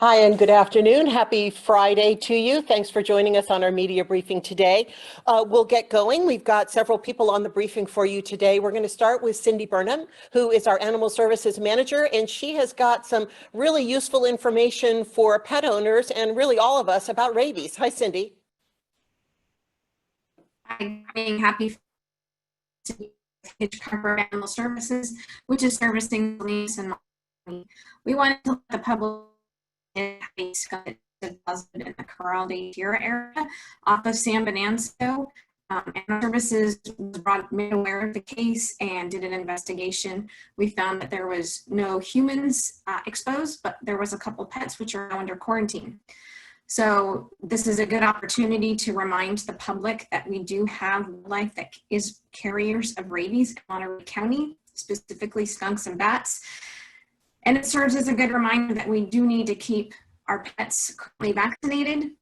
Hi, and good afternoon. Happy Friday to you. Thanks for joining us on our media briefing today. We'll get going. We've got several people on the briefing for you today. We're going to start with Cindy Burnham, who is our Animal Services Manager, and she has got some really useful information for pet owners and really all of us about rabies. Hi, Cindy. I'm happy to be Hitchcock Animal Services, which is servicing police and Monterey. We wanted to let the public deposited in the Corral de Tierra area off of San Benanzo. Animal Services was made aware of the case and did an investigation. We found that there was no humans exposed, but there was a couple pets which are now under quarantine. So this is a good opportunity to remind the public that we do have wildlife that is carriers of rabies in Monterey County, specifically skunks and bats. And it serves as a good reminder that we do need to keep our pets currently vaccinated.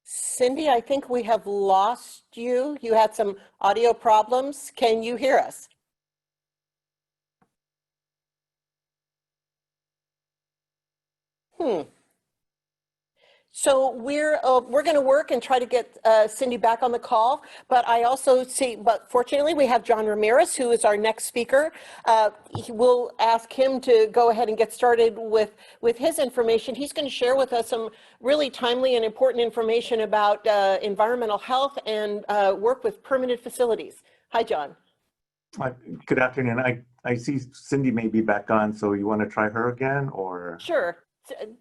Cindy, I think we have lost you. You had some audio problems. Can you hear us? So we're going to work and try to get Cindy back on the call, but I also see, but fortunately we have John Ramirez, who is our next speaker. We'll ask him to go ahead and get started with his information. He's going to share with us some really timely and important information about environmental health and work with permitted facilities. Hi, John. Good afternoon. I see Cindy may be back on, so you want to try her again, or? Sure.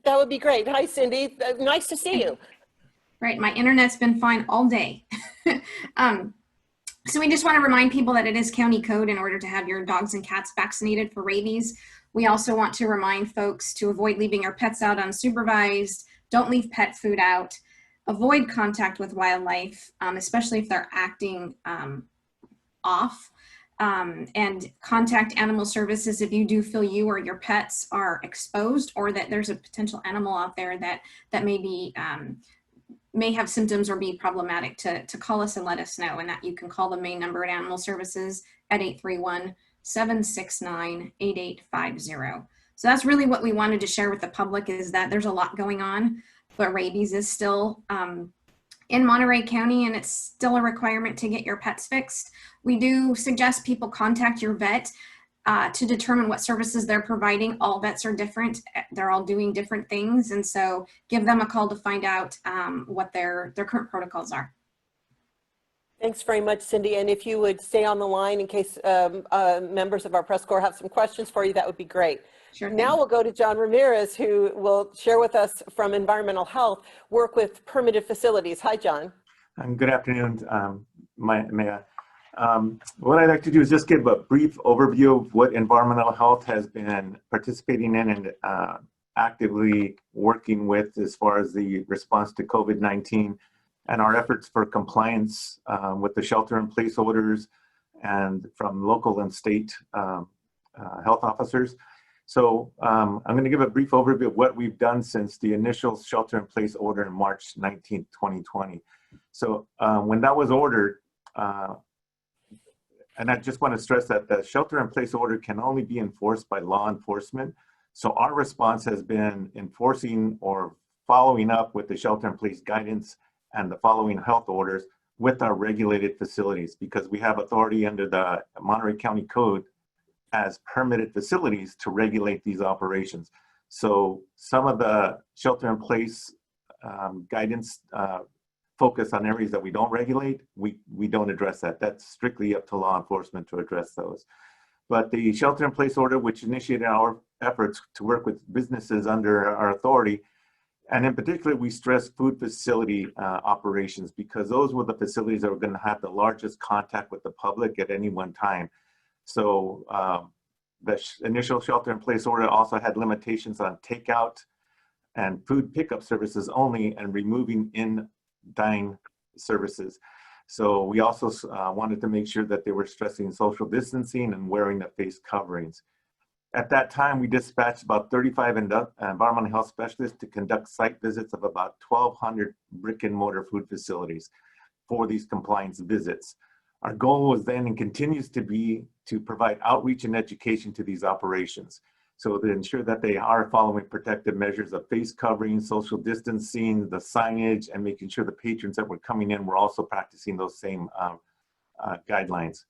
That would be great. Hi, Cindy. Nice to see you. Right, my internet's been fine all day. So we just want to remind people that it is county code in order to have your dogs and cats vaccinated for rabies. We also want to remind folks to avoid leaving your pets out unsupervised. Don't leave pet food out. Avoid contact with wildlife, especially if they're acting off. And contact Animal Services if you do feel you or your pets are exposed, or that there's a potential animal out there that may have symptoms or be problematic, to call us and let us know. And that you can call the main number at Animal Services at 831-769-8850. So that's really what we wanted to share with the public, is that there's a lot going on, but rabies is still in Monterey County, and it's still a requirement to get your pets fixed. We do suggest people contact your vet to determine what services they're providing. All vets are different. They're all doing different things. And so give them a call to find out what their current protocols are. Thanks very much, Cindy. And if you would stay on the line in case members of our press corps have some questions for you, that would be great. Sure. Now we'll go to John Ramirez, who will share with us from Environmental Health, work with permitted facilities. Hi, John. Good afternoon, Maya. What I'd like to do is just give a brief overview of what Environmental Health has been participating in and actively working with as far as the response to COVID-19 and our efforts for compliance with the shelter-in-place orders and from local and state health officers. So I'm going to give a brief overview of what we've done since the initial shelter-in-place order in March 19, 2020. So when that was ordered, and I just want to stress that the shelter-in-place order can only be enforced by law enforcement. So our response has been enforcing or following up with the shelter-in-place guidance and the following health orders with our regulated facilities, because we have authority under the Monterey County Code as permitted facilities to regulate these operations. So some of the shelter-in-place guidance focus on areas that we don't regulate. We don't address that. That's strictly up to law enforcement to address those. But the shelter-in-place order, which initiated our efforts to work with businesses under our authority, and in particular, we stress food facility operations, because those were the facilities that were going to have the largest contact with the public at any one time. So the initial shelter-in-place order also had limitations on takeout and food pickup services only, and removing in-dine services. So we also wanted to make sure that they were stressing social distancing and wearing the face coverings. At that time, we dispatched about 35 environmental health specialists to conduct site visits of about 1,200 brick and mortar food facilities for these compliance visits. Our goal was then and continues to be to provide outreach and education to these operations. So to ensure that they are following protective measures of face covering, social distancing, the signage, and making sure the patrons that were coming in were also practicing those same guidelines.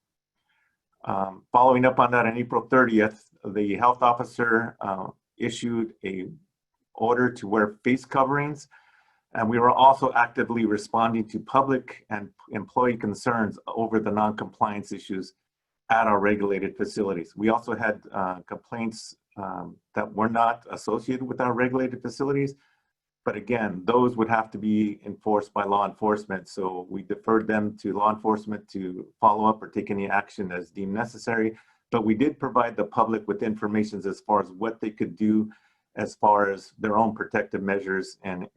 Following up on that, on April 30th, the health officer issued a order to wear face coverings, and we were also actively responding to public and employee concerns over the non-compliance issues at our regulated facilities. We also had complaints that were not associated with our regulated facilities, but again, those would have to be enforced by law enforcement. So we deferred them to law enforcement to follow up or take any action as deemed necessary. But we did provide the public with information as far as what they could do as far as their own protective measures and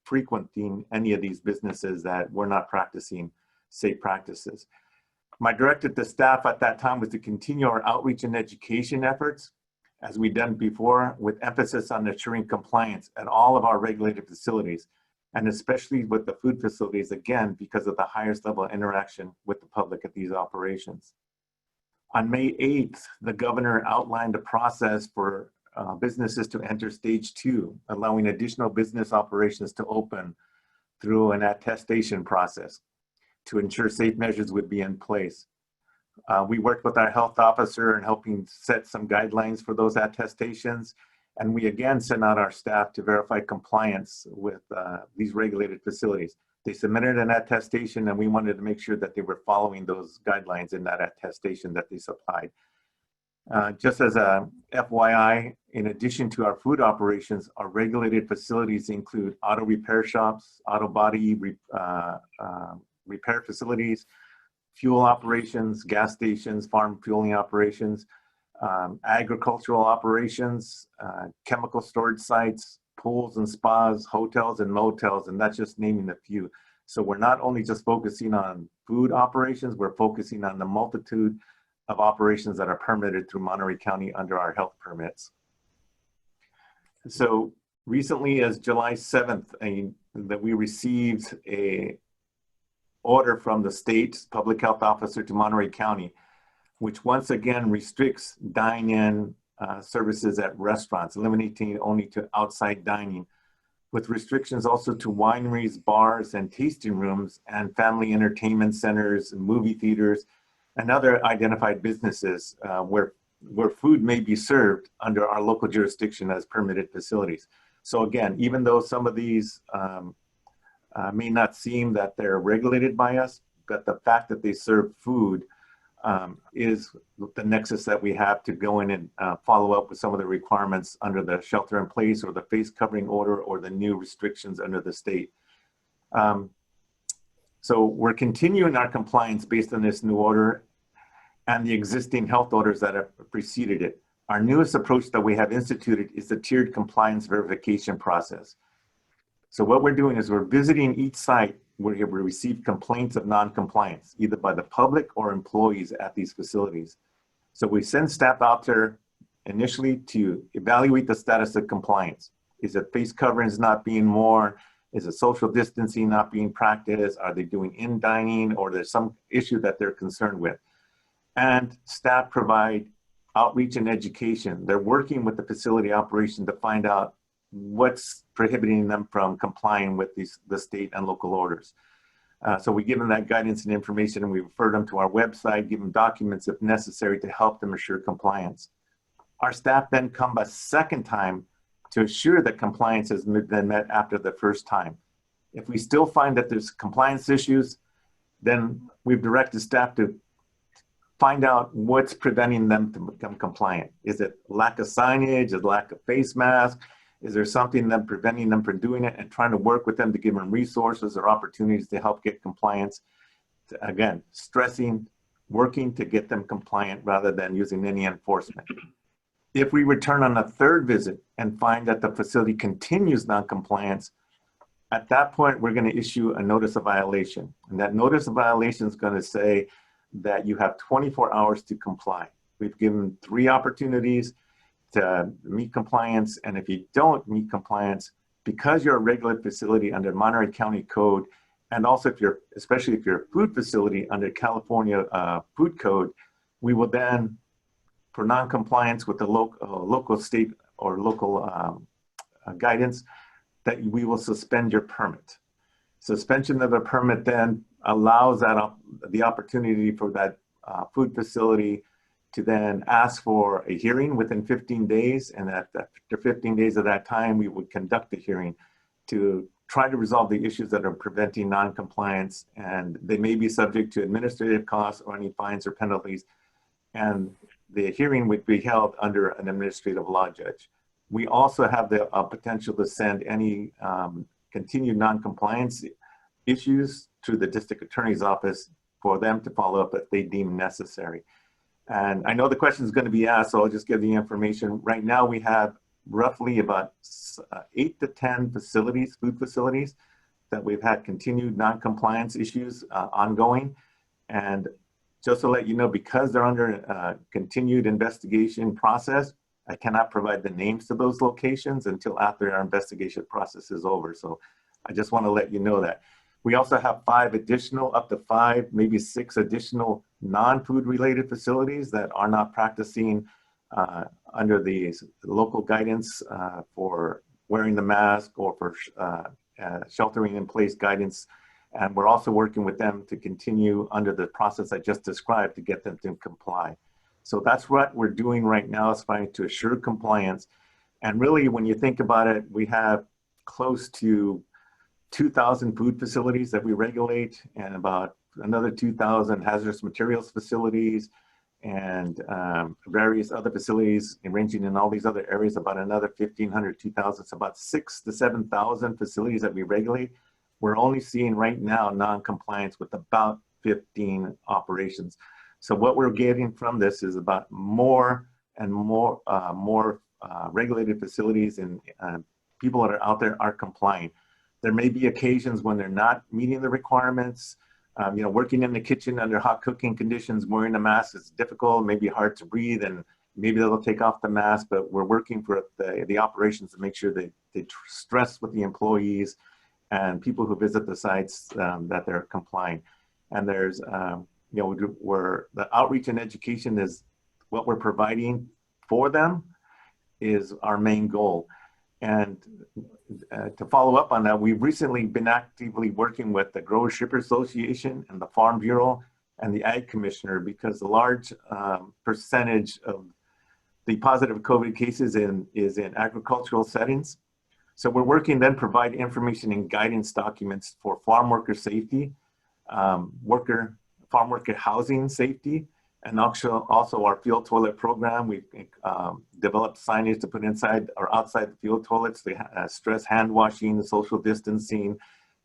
frequenting any of these businesses that were not practicing safe practices. My directive to staff at that time was to continue our outreach and education efforts as we've done before, with emphasis on ensuring compliance at all of our regulated facilities, and especially with the food facilities, again, because of the highest level of interaction with the public at these operations. On May 8th, the governor outlined a process for businesses to enter stage 2, allowing additional business operations to open through an attestation process to ensure safe measures would be in place. We worked with our health officer in helping set some guidelines for those attestations. And we again sent out our staff to verify compliance with these regulated facilities. They submitted an attestation and we wanted to make sure that they were following those guidelines in that attestation that they supplied. Just as a FYI, in addition to our food operations, our regulated facilities include auto repair shops, auto body repair facilities, fuel operations, gas stations, farm fueling operations, agricultural operations, chemical storage sites, pools and spas, hotels and motels, and that's just naming a few. So we're not only just focusing on food operations, we're focusing on the multitude of operations that are permitted through Monterey County under our health permits. So recently, as July 7th, that we received a order from the state public health officer to Monterey County, which once again restricts dine-in services at restaurants, limiting only to outside dining, with restrictions also to wineries, bars, and tasting rooms, and family entertainment centers, and movie theaters, and other identified businesses where food may be served under our local jurisdiction as permitted facilities. So again, even though some of these may not seem that they're regulated by us, but the fact that they serve food is the nexus that we have to go in and follow up with some of the requirements under the shelter in place or the face covering order or the new restrictions under the state. So we're continuing our compliance based on this new order and the existing health orders that have preceded it. Our newest approach that we have instituted is the tiered compliance verification process. So what we're doing is we're visiting each site where we receive complaints of non-compliance, either by the public or employees at these facilities. So we send staff out there initially to evaluate the status of compliance. Is it face coverings not being worn? Is it social distancing not being practiced? Are they doing in dining, or there's some issue that they're concerned with? And staff provide outreach and education. They're working with the facility operation to find out what's prohibiting them from complying with the state and local orders. So we give them that guidance and information, and we refer them to our website, give them documents if necessary to help them assure compliance. Our staff then come a second time to assure that compliance has been met after the first time. If we still find that there's compliance issues, then we've directed staff to find out what's preventing them to become compliant. Is it lack of signage, is it lack of face mask? Is there something that preventing them from doing it, and trying to work with them to give them resources or opportunities to help get compliance? Again, stressing, working to get them compliant rather than using any enforcement. If we return on a third visit and find that the facility continues non-compliance, at that point, we're going to issue a notice of violation. And that notice of violation is going to say that you have 24 hours to comply. We've given 3 opportunities to meet compliance, and if you don't meet compliance, because you're a regulated facility under Monterey County Code, And also especially if you're a food facility under California food code, we will then, for non-compliance with the local state or local guidance, that we will suspend your permit. Suspension of a permit then allows the opportunity for that food facility to then ask for a hearing within 15 days. And after 15 days of that time, we would conduct the hearing to try to resolve the issues that are preventing non-compliance. And they may be subject to administrative costs or any fines or penalties. And the hearing would be held under an administrative law judge. We also have the potential to send any continued non-compliance issues to the district attorney's office for them to follow up if they deem necessary. And I know the question is going to be asked, so I'll just give the information. Right now we have roughly about 8 to 10 facilities, food facilities, that we've had continued non-compliance issues ongoing. And just to let you know, because they're under a continued investigation process, I cannot provide the names to those locations until after our investigation process is over. So I just want to let you know that. We also have up to 5, maybe 6 additional non-food related facilities that are not practicing under the local guidance for wearing the mask or for sheltering in place guidance. And we're also working with them to continue under the process I just described to get them to comply. So that's what we're doing right now, is trying to assure compliance. And really, when you think about it, we have close to 2,000 food facilities that we regulate, and about another 2,000 hazardous materials facilities, and various other facilities ranging in all these other areas, about another 1,500, 2,000, so about 6,000 to 7,000 facilities that we regulate. We're only seeing right now non-compliance with about 15 operations. So what we're getting from this is about more and more regulated facilities, and people that are out there are complying. There may be occasions when they're not meeting the requirements. Working in the kitchen under hot cooking conditions, wearing a mask is difficult, maybe hard to breathe, and maybe they'll take off the mask, but we're working for the operations to make sure they stress with the employees and people who visit the sites that they're complying. And there's, where the outreach and education is what we're providing for them is our main goal. And to follow up on that, we've recently been actively working with the Grower Shipper Association and the Farm Bureau and the Ag Commissioner, because a large percentage of the positive COVID cases is in agricultural settings. So we're working then provide information and guidance documents for farm worker safety, farm worker housing safety, and also our field toilet program. We've developed signage to put inside or outside the field toilets. They stress hand washing, social distancing,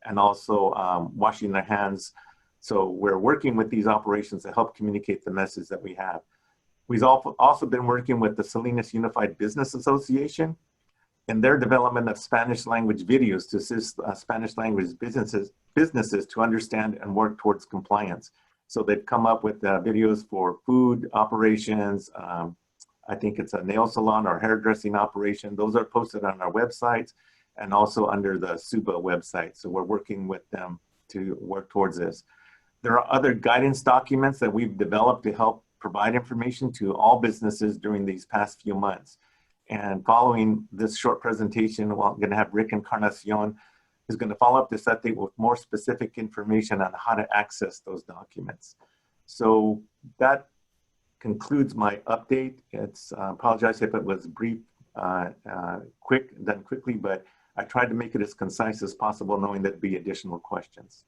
and also washing their hands. So we're working with these operations to help communicate the message that we have. We've also been working with the Salinas Unified Business Association in their development of Spanish language videos to assist Spanish language businesses to understand and work towards compliance. So they've come up with videos for food operations. I think it's a nail salon or hairdressing operation. Those are posted on our website and also under the SUBA website. So we're working with them to work towards this. There are other guidance documents that we've developed to help provide information to all businesses during these past few months. And following this short presentation, I'm going to have Rick Encarnacion is going to follow up this update with more specific information on how to access those documents. So that concludes my update. It's apologize if it was brief, done quickly, but I tried to make it as concise as possible, knowing there'd be additional questions.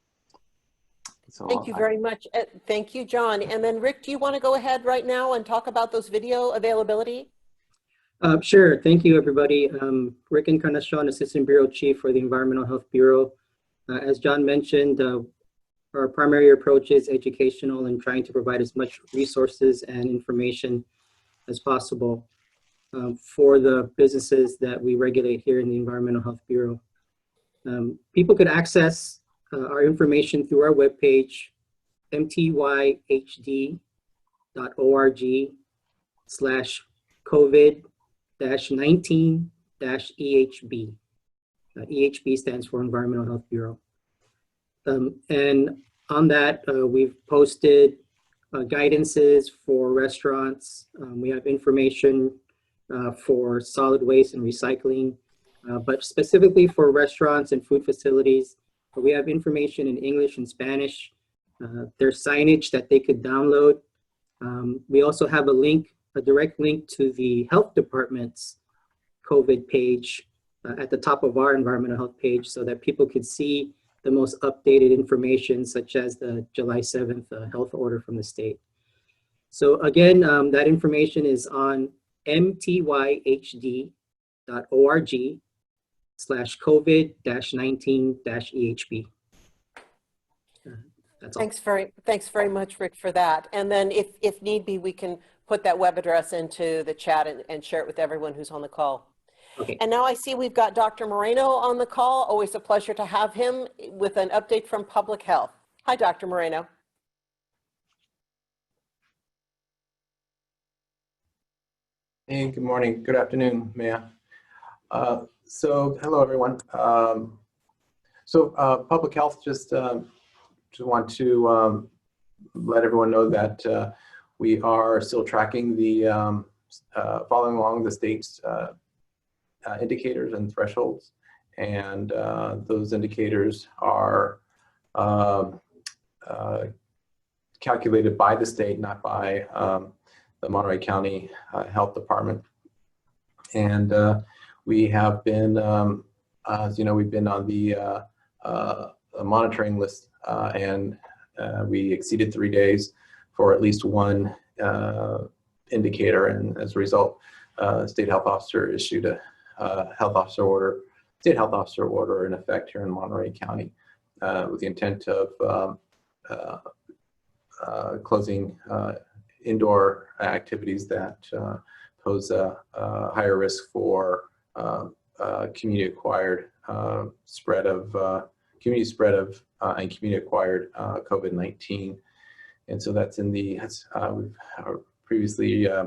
So thank you very much. Thank you, John. And then Rick, do you want to go ahead right now and talk about those video availability? Sure. Thank you, everybody. Rick Encarnacion, Assistant Bureau Chief for the Environmental Health Bureau. As John mentioned, our primary approach is educational and trying to provide as much resources and information as possible for the businesses that we regulate here in the Environmental Health Bureau. People could access our information through our webpage, mtyhd.org/COVID-19-EHB. EHB stands for Environmental Health Bureau. And on that, we've posted guidances for restaurants. We have information for solid waste and recycling, but specifically for restaurants and food facilities, we have information in English and Spanish. There's signage that they could download. We also have a direct link to the health department's COVID page at the top of our environmental health page so that people could see the most updated information, such as the July 7th health order from the state. So again, that information is on mtyhd.org/COVID-19-EHB. That's all. Thanks very much, Rick, for that. And then if need be, we can put that web address into the chat and share it with everyone who's on the call. Okay. And now I see we've got Dr. Moreno on the call. Always a pleasure to have him with an update from Public Health. Hi, Dr. Moreno. Hey, good morning. Good afternoon, Maya. So hello, everyone. Public Health just want to let everyone know that we are still tracking the following along the state's indicators and thresholds, and those indicators are calculated by the state, not by the Monterey County Health Department. And we have been, as you know, we've been on the monitoring list, and we exceeded 3 days for at least one indicator, and as a result, state health officer issued a state health officer order in effect here in Monterey County with the intent of closing indoor activities that pose a higher risk for community-acquired spread of and community-acquired COVID-19. And so that's in the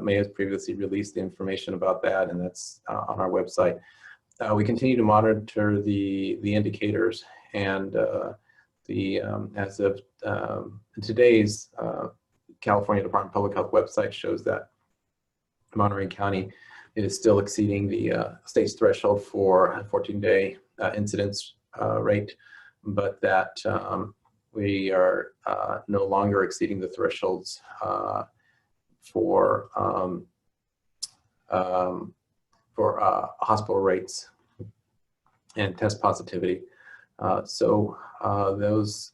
May has previously released the information about that, and that's on our website. We continue to monitor the indicators, and as of today's California Department of Public Health website shows that Monterey County is still exceeding the state's threshold for a 14-day incidence rate, but that we are no longer exceeding the thresholds for hospital rates and test positivity. So those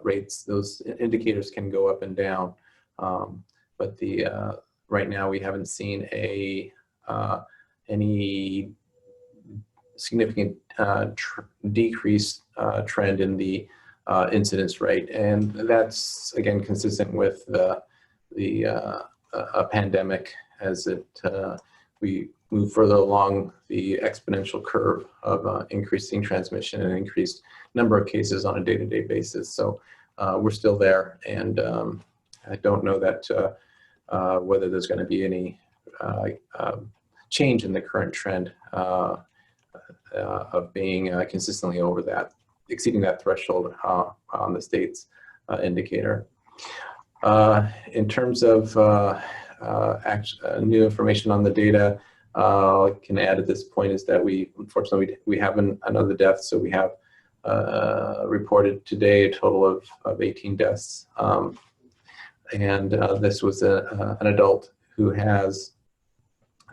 rates, those indicators can go up and down, but right now we haven't seen any significant decrease trend in the incidence rate, and that's again consistent with a pandemic as we move further along the exponential curve of increasing transmission and increased number of cases on a day-to-day basis. So we're still there, and I don't know that whether there's going to be any change in the current trend of being consistently over that, exceeding that threshold on the state's indicator. In terms of new information on the data, I can add at this point is that unfortunately we have another death, so we have reported today a total of 18 deaths, and this was an adult who has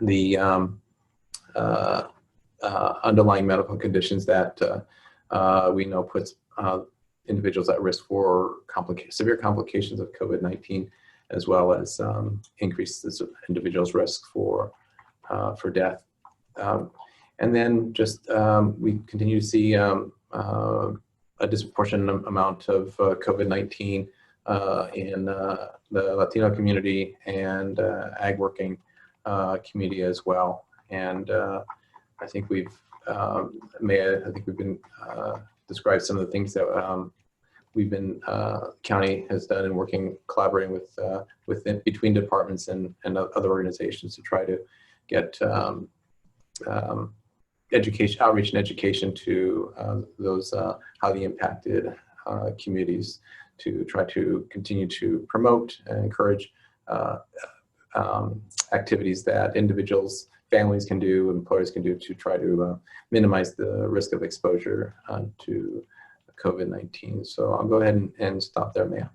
the underlying medical conditions that we know puts individuals at risk for severe complications of COVID-19, as well as increases individuals' risk for death. And then just we continue to see a disproportionate amount of COVID-19 in the Latino community and ag working community as well. And I think we've been described some of the things that we've been county has done in collaborating with between departments and other organizations to try to get education, outreach and education to those highly impacted communities to try to continue to promote and encourage activities that individuals, families can do, employers can do to try to minimize the risk of exposure to COVID-19. So I'll go ahead and stop there, Maya.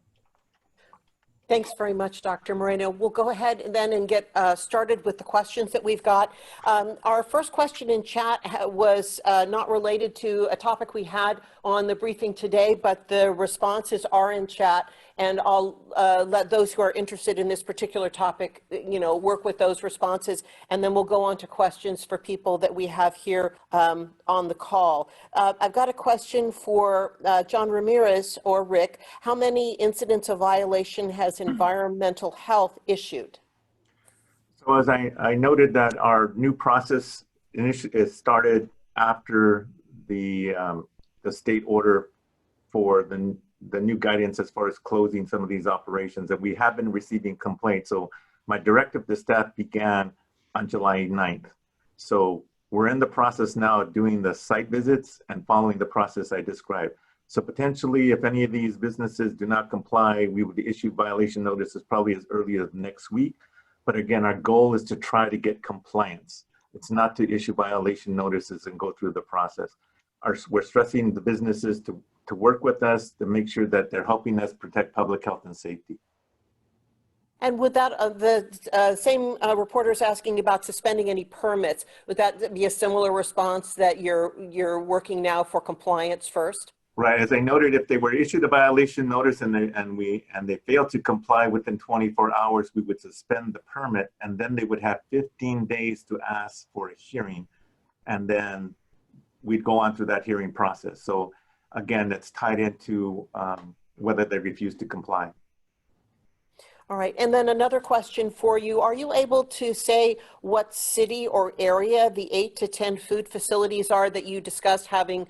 Thanks very much, Dr. Moreno. We'll go ahead then and get started with the questions that we've got. Our first question in chat was not related to a topic we had on the briefing today, but the responses are in chat, and I'll let those who are interested in this particular topic, work with those responses, and then we'll go on to questions for people that we have here on the call. I've got a question for John Ramirez or Rick. How many incidents of violation has environmental health issued? So as I noted that our new process is started after the state order for the new guidance as far as closing some of these operations, and we have been receiving complaints. So my directive to staff began on July 9th. So we're in the process now of doing the site visits and following the process I described. So potentially, if any of these businesses do not comply, we would issue violation notices probably as early as next week. But again, our goal is to try to get compliance. It's not to issue violation notices and go through the process. We're stressing the businesses to work with us to make sure that they're helping us protect public health and safety. And would that, the same reporters asking about suspending any permits, would that be a similar response that you're working now for compliance first? Right, as I noted, if they were issued a violation notice and they failed to comply within 24 hours, we would suspend the permit, and then they would have 15 days to ask for a hearing, and then we'd go on through that hearing process. So again, that's tied into whether they refuse to comply. All right, and then another question for you. Are you able to say what city or area the 8 to 10 food facilities are that you discussed having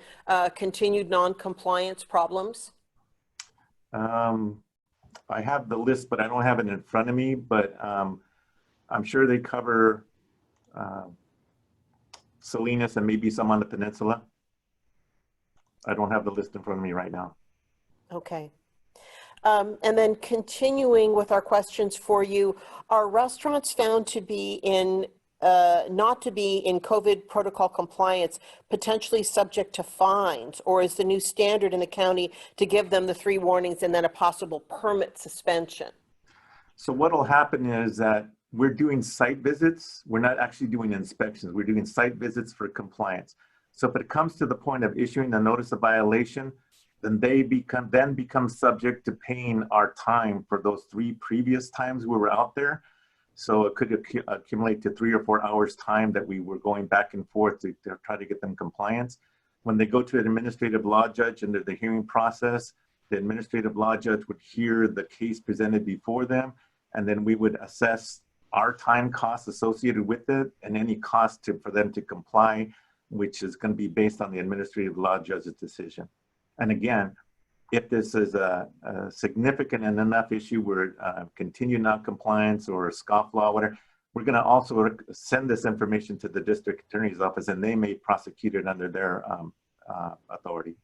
continued non-compliance problems? I have the list, but I don't have it in front of me, but I'm sure they cover Salinas and maybe some on the peninsula. I don't have the list in front of me right now. Okay. And then continuing with our questions for you, are restaurants found to be in, not to be in COVID protocol compliance, potentially subject to fines, or is the new standard in the county to give them the 3 warnings and then a possible permit suspension? So what will happen is that we're doing site visits. We're not actually doing inspections. We're doing site visits for compliance. So if it comes to the point of issuing a notice of violation, then they become subject to paying our time for those 3 previous times we were out there. So it could accumulate to 3 or 4 hours time that we were going back and forth to try to get them compliance. When they go to an administrative law judge under the hearing process, the administrative law judge would hear the case presented before them, and then we would assess our time costs associated with it and any cost for them to comply, which is going to be based on the administrative law judge's decision. And again, if this is a significant and enough issue where continued non-compliance or scofflaw, whatever, we're going to also send this information to the district attorney's office, and they may prosecute it under their authority.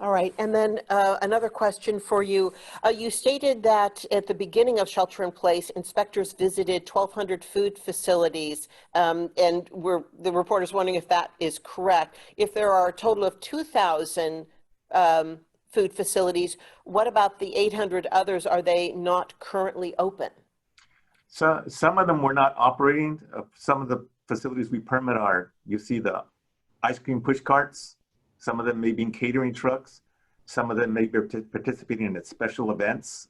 All right, and then another question for you. You stated that at the beginning of shelter in place, inspectors visited 1,200 food facilities, and the reporter's wondering if that is correct. If there are a total of 2,000 food facilities, what about the 800 others? Are they not currently open? So some of them were not operating. Some of the facilities we permit are, you see the ice cream push carts. Some of them may be in catering trucks. Some of them may be participating in special events,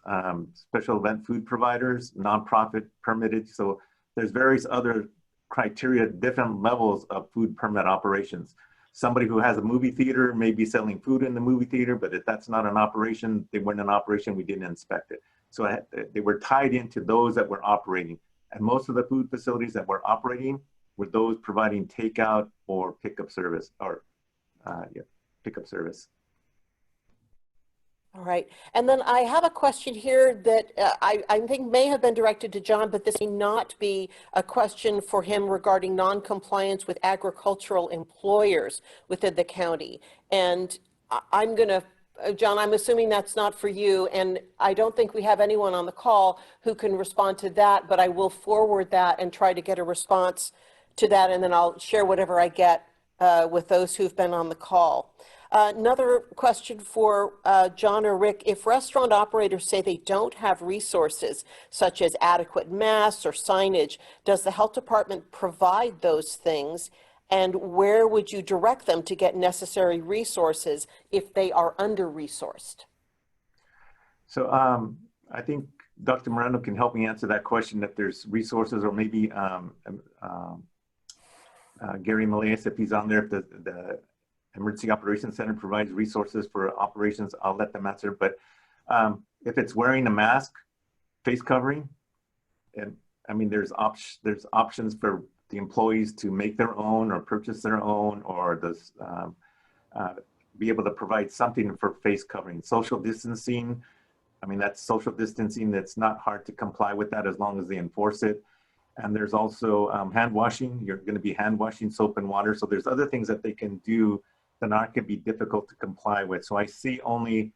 special event food providers, nonprofit permitted. So there's various other criteria, different levels of food permit operations. Somebody who has a movie theater may be selling food in the movie theater, but if that's not an operation, they weren't an operation, we didn't inspect it. So they were tied into those that were operating. And most of the food facilities that were operating were those providing takeout or pickup service, or pickup service. All right. And then I have a question here that I think may have been directed to John, but this may not be a question for him regarding non-compliance with agricultural employers within the county. And I'm going to, John, I'm assuming that's not for you. And I don't think we have anyone on the call who can respond to that, but I will forward that and try to get a response to that. And then I'll share whatever I get with those who've been on the call. Another question for John or Rick. If restaurant operators say they don't have resources such as adequate masks or signage, does the health department provide those things? And where would you direct them to get necessary resources if they are under-resourced? So I think Dr. Moreno can help me answer that question, that there's resources, or maybe Gary Malayas, if he's on there, if the Emergency Operations Center provides resources for operations, I'll let them answer. But if it's wearing a mask, face covering, and I mean, there's options for the employees to make their own or purchase their own, or does be able to provide something for face covering. Social distancing, I mean, that's social distancing. That's not hard to comply with that as long as they enforce it. And there's also hand washing. You're going to be hand washing soap and water. So there's other things that they can do that aren't going to be difficult to comply with. So I see only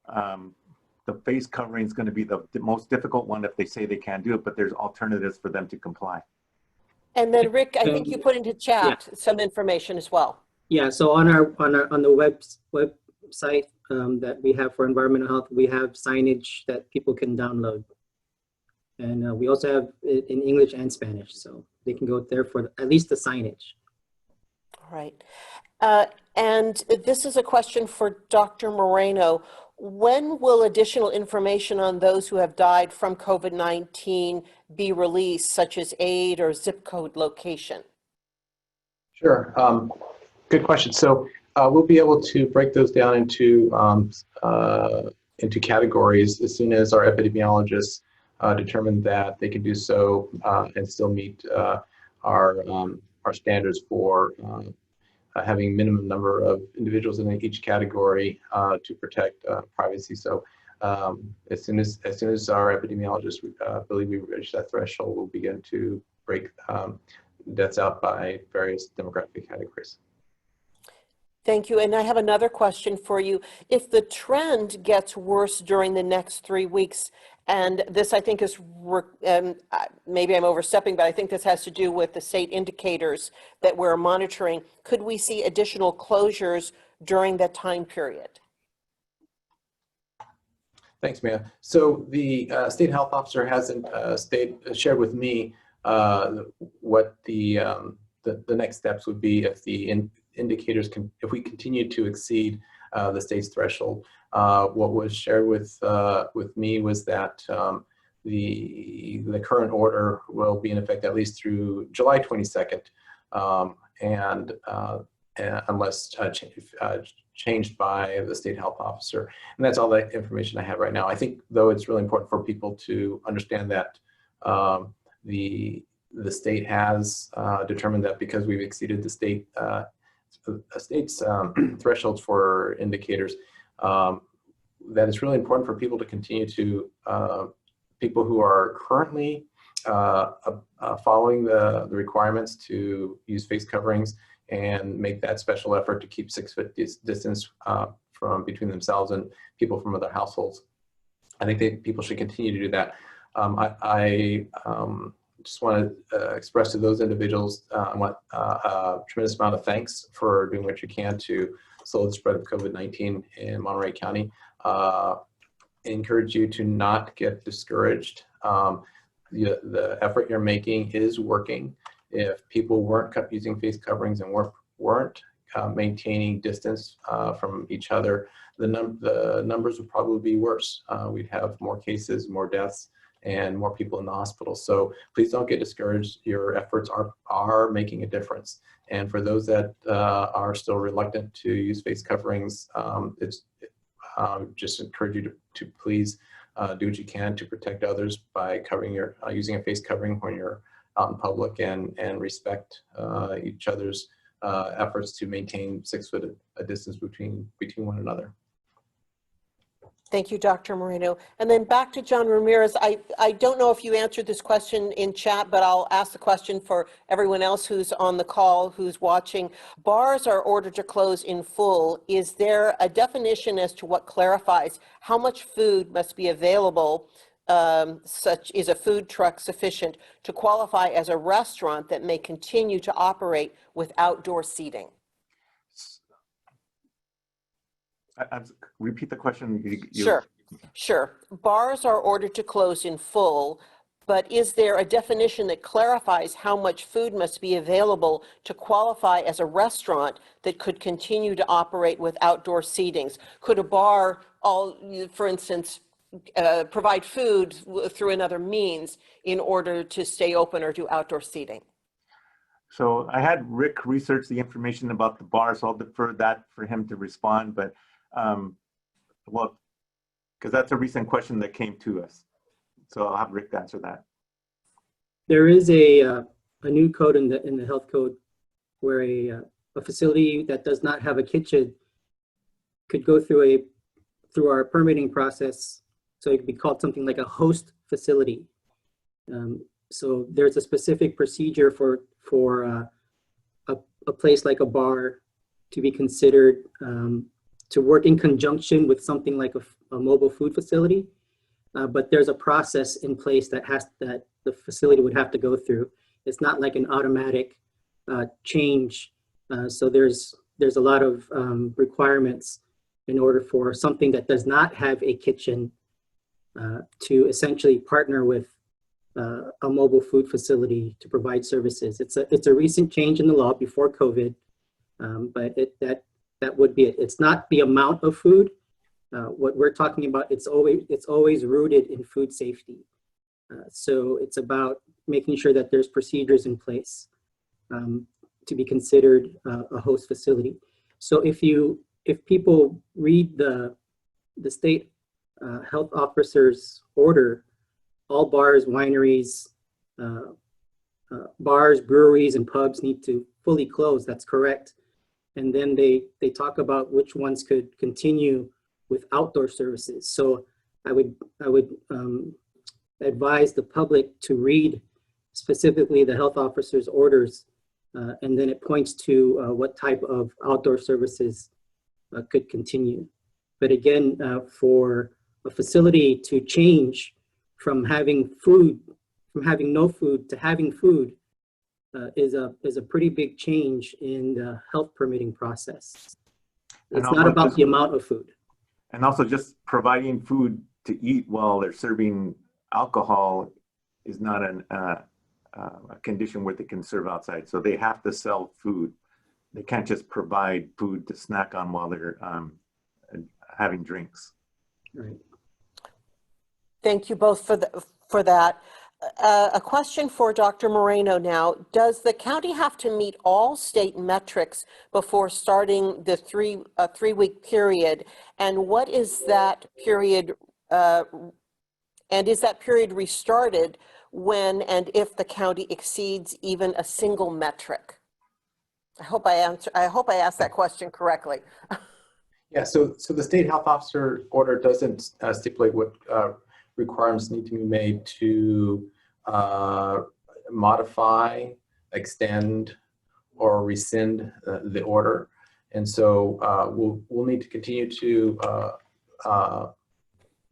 the face covering is going to be the most difficult one if they say they can't do it, but there's alternatives for them to comply. And then Rick, I think you put into chat some information as well. Yeah, so on the website that we have for environmental health, we have signage that people can download. And we also have it in English and Spanish, so they can go there for at least the signage. All right. And this is a question for Dr. Moreno. When will additional information on those who have died from COVID-19 be released, such as aid or zip code location? Sure. Good question. So we'll be able to break those down into categories as soon as our epidemiologists determine that they can do so and still meet our standards for having minimum number of individuals in each category to protect privacy. So as soon as our epidemiologists believe we reach that threshold, we'll begin to break deaths out by various demographic categories. Thank you. And I have another question for you. If the trend gets worse during the next 3 weeks, and this I think is, maybe I'm overstepping, but I think this has to do with the state indicators that we're monitoring, could we see additional closures during that time period? Thanks, Mia. So the state health officer hasn't shared with me what the next steps would be if the indicators if we continue to exceed the state's threshold. What was shared with me was that the current order will be in effect at least through July 22nd, and unless changed by the state health officer. And that's all the information I have right now. I think, though, it's really important for people to understand that the state has determined that because we've exceeded the state's thresholds for indicators, that it's really important for people to continue to, people who are currently following the requirements to use face coverings and make that special effort to keep 6 foot distance from between themselves and people from other households. I think people should continue to do that. I just want to express to those individuals a tremendous amount of thanks for doing what you can to slow the spread of COVID-19 in Monterey County. Encourage you to not get discouraged. The effort you're making is working. If people weren't using face coverings and weren't maintaining distance from each other, the numbers would probably be worse. We'd have more cases, more deaths, and more people in the hospital. So please don't get discouraged. Your efforts are making a difference. And for those that are still reluctant to use face coverings, just encourage you to please do what you can to protect others by covering using a face covering when you're out in public, and respect each other's efforts to maintain 6 foot a distance between one another. Thank you, Dr. Moreno. And then back to John Ramirez. I don't know if you answered this question in chat, but I'll ask the question for everyone else who's on the call, who's watching. Bars are ordered to close in full. Is there a definition as to what clarifies how much food must be available? Such is a food truck sufficient to qualify as a restaurant that may continue to operate with outdoor seating? Repeat the question. Sure. Bars are ordered to close in full, but is there a definition that clarifies how much food must be available to qualify as a restaurant that could continue to operate with outdoor seatings? Could a bar, for instance, provide food through another means in order to stay open or do outdoor seating? So I had Rick research the information about the bar, so I'll defer that for him to respond. But well, because that's a recent question that came to us. So I'll have Rick answer that. There is a new code in the health code where a facility that does not have a kitchen could go through our permitting process. So it could be called something like a host facility. So there's a specific procedure for a place like a bar to be considered to work in conjunction with something like a mobile food facility. But there's a process in place that the facility would have to go through. It's not like an automatic change. So there's a lot of requirements in order for something that does not have a kitchen to essentially partner with a mobile food facility to provide services. It's a recent change in the law before COVID, but that would be it. It's not the amount of food. What we're talking about, it's always rooted in food safety. So it's about making sure that there's procedures in place to be considered a host facility. So if people read the state health officer's order, all bars, wineries, bars, breweries, and pubs need to fully close. That's correct. And then they talk about which ones could continue with outdoor services. So I would advise the public to read specifically the health officer's orders, and then it points to what type of outdoor services could continue. But again, for a facility to change from having no food to having food is a pretty big change in the health permitting process. It's not about the amount of food. And also just providing food to eat while they're serving alcohol is not a condition where they can serve outside. So they have to sell food. They can't just provide food to snack on while they're having drinks. Right. Thank you both for that. A question for Dr. Moreno now. Does the county have to meet all state metrics before starting the three-week period? And what is that period, and is that period restarted when and if the county exceeds even a single metric? I hope I asked that question correctly. Yeah, so the state health officer order doesn't stipulate what requirements need to be made to modify, extend, or rescind the order. And so we'll need to continue to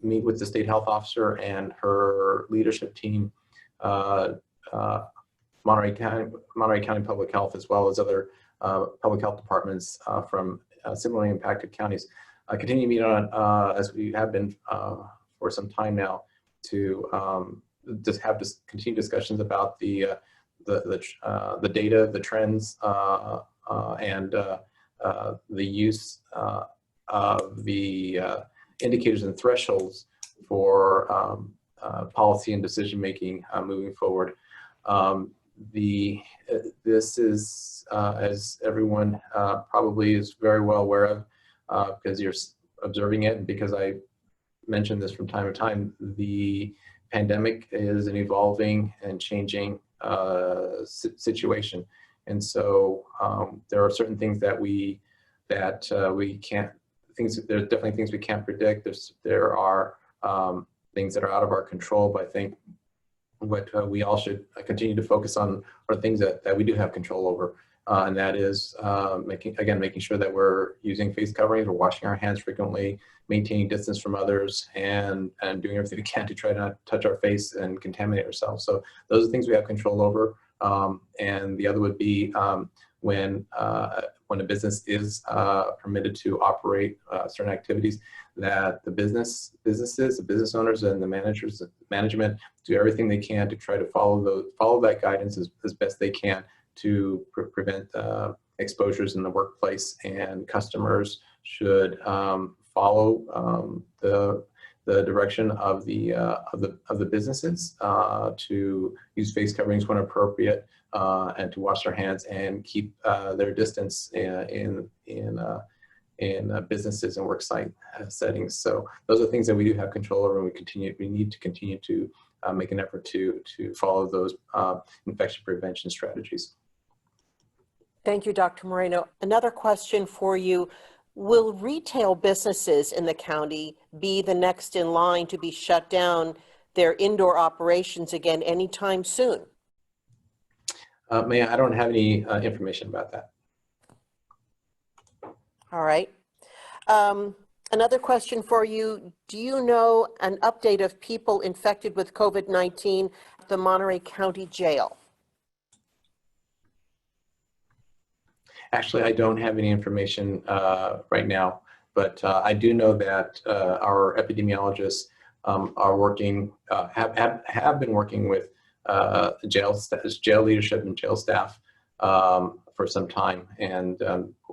meet with the state health officer and her leadership team, Monterey County Public Health, as well as other public health departments from similarly impacted counties. Continue to meet on, as we have been for some time now, to just have continued discussions about the data, the trends, and the use of the indicators and thresholds for policy and decision making moving forward. This is, as everyone probably is very well aware of, because you're observing it, and because I mentioned this from time to time, the pandemic is an evolving and changing situation. And so there are certain things that we can't there's definitely things we can't predict. There are things that are out of our control, but I think what we all should continue to focus on are things that we do have control over. And that is making sure that we're using face coverings, we're washing our hands frequently, maintaining distance from others, and doing everything we can to try not to touch our face and contaminate ourselves. So those are things we have control over. And the other would be when a business is permitted to operate certain activities, that the business owners and the management do everything they can to try to follow that guidance as best they can to prevent exposures in the workplace, and customers should follow the direction of the businesses to use face coverings when appropriate, and to wash their hands and keep their distance in businesses and work site settings. So those are things that we do have control over, and we need to continue to make an effort to follow those infection prevention strategies. Thank you, Dr. Moreno. Another question for you. Will retail businesses in the county be the next in line to be shut down their indoor operations again anytime soon? I don't have any information about that. All right. Another question for you. Do you know an update of people infected with COVID-19 at the Monterey County Jail? Actually, I don't have any information right now, but I do know that our epidemiologists are working, have been working with jail leadership and jail staff for some time, and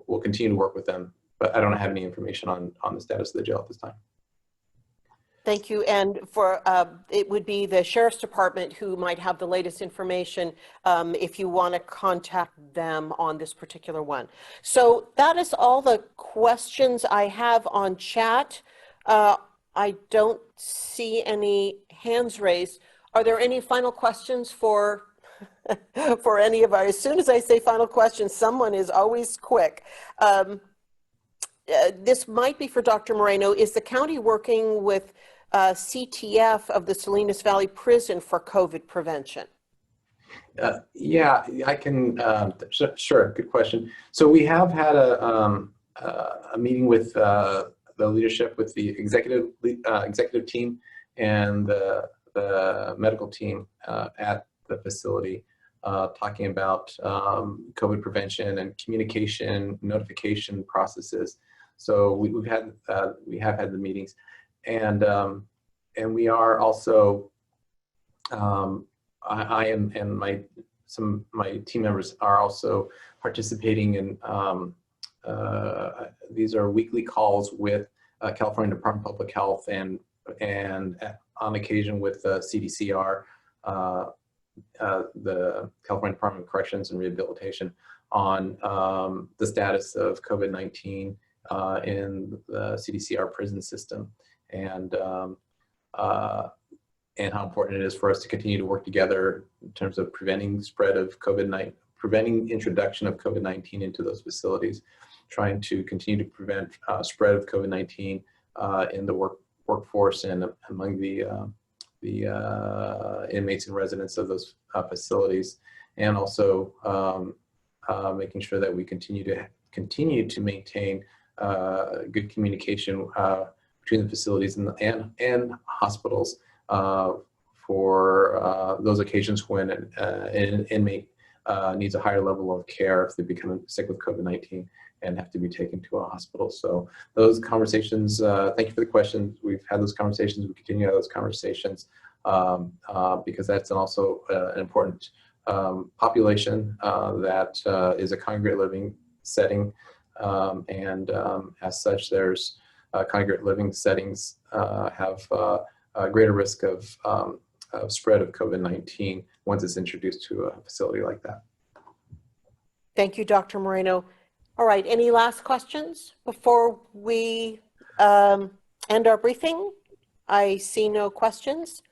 we'll continue to work with them. But I don't have any information on the status of the jail at this time. Thank you. And for it would be the Sheriff's Department who might have the latest information if you want to contact them on this particular one. So that is all the questions I have on chat. I don't see any hands raised. Are there any final questions for for any of our? As soon as I say final questions, someone is always quick. This might be for Dr. Moreno. Is the county working with CTF of the Salinas Valley Prison for COVID prevention? Yeah, I can, sure, good question. So we have had a meeting with the leadership, with the executive team and the medical team at the facility, talking about COVID prevention and communication, notification processes. So we have had the meetings. And we are also, I am, and some of my team members are also participating in, these are weekly calls with California Department of Public Health and on occasion with CDCR, the California Department of Corrections and Rehabilitation, on the status of COVID-19 in the CDCR prison system. And how important it is for us to continue to work together in terms of preventing spread of COVID-19, preventing introduction of COVID-19 into those facilities, trying to continue to prevent spread of COVID-19 in the workforce and among the inmates and residents of those facilities, and also making sure that we continue to maintain good communication between the facilities and hospitals for those occasions when an inmate needs a higher level of care if they become sick with COVID-19 and have to be taken to a hospital. So those conversations, thank you for the question. We've had those conversations, we continue to have those conversations because that's also an important population that is a congregate living setting. And as such, there's congregate living settings have a greater risk of spread of COVID-19 once it's introduced to a facility like that. Thank you, Dr. Moreno. All right, any last questions before we end our briefing? I see no questions.